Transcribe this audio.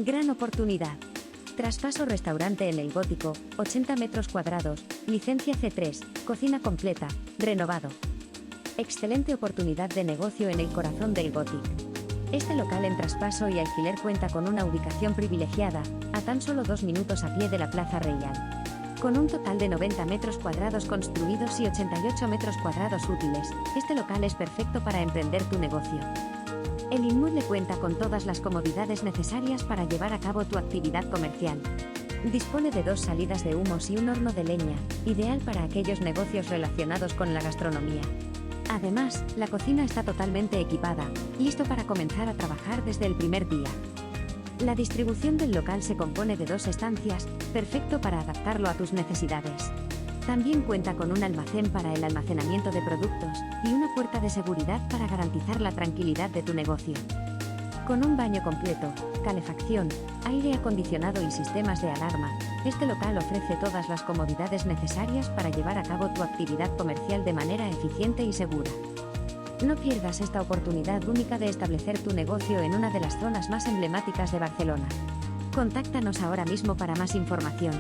Gran oportunidad. Traspaso restaurante en el Gótico, 80 metros cuadrados, licencia C3, cocina completa, renovado. Excelente oportunidad de negocio en el corazón del Gótic. Este local en traspaso y alquiler cuenta con una ubicación privilegiada, a tan solo 2 minutos a pie de la Plaza Reial. Con un total de 90 metros cuadrados construidos y 88 metros cuadrados útiles, este local es perfecto para emprender tu negocio. El inmueble cuenta con todas las comodidades necesarias para llevar a cabo tu actividad comercial. Dispone de 2 salidas de humos y un horno de leña, ideal para aquellos negocios relacionados con la gastronomía. Además, la cocina está totalmente equipada, listo para comenzar a trabajar desde el primer día. La distribución del local se compone de 2 estancias, perfecto para adaptarlo a tus necesidades. También cuenta con un almacén para el almacenamiento de productos y una puerta de seguridad para garantizar la tranquilidad de tu negocio. Con un baño completo, calefacción, aire acondicionado y sistemas de alarma, este local ofrece todas las comodidades necesarias para llevar a cabo tu actividad comercial de manera eficiente y segura. No pierdas esta oportunidad única de establecer tu negocio en una de las zonas más emblemáticas de Barcelona. Contáctanos ahora mismo para más información.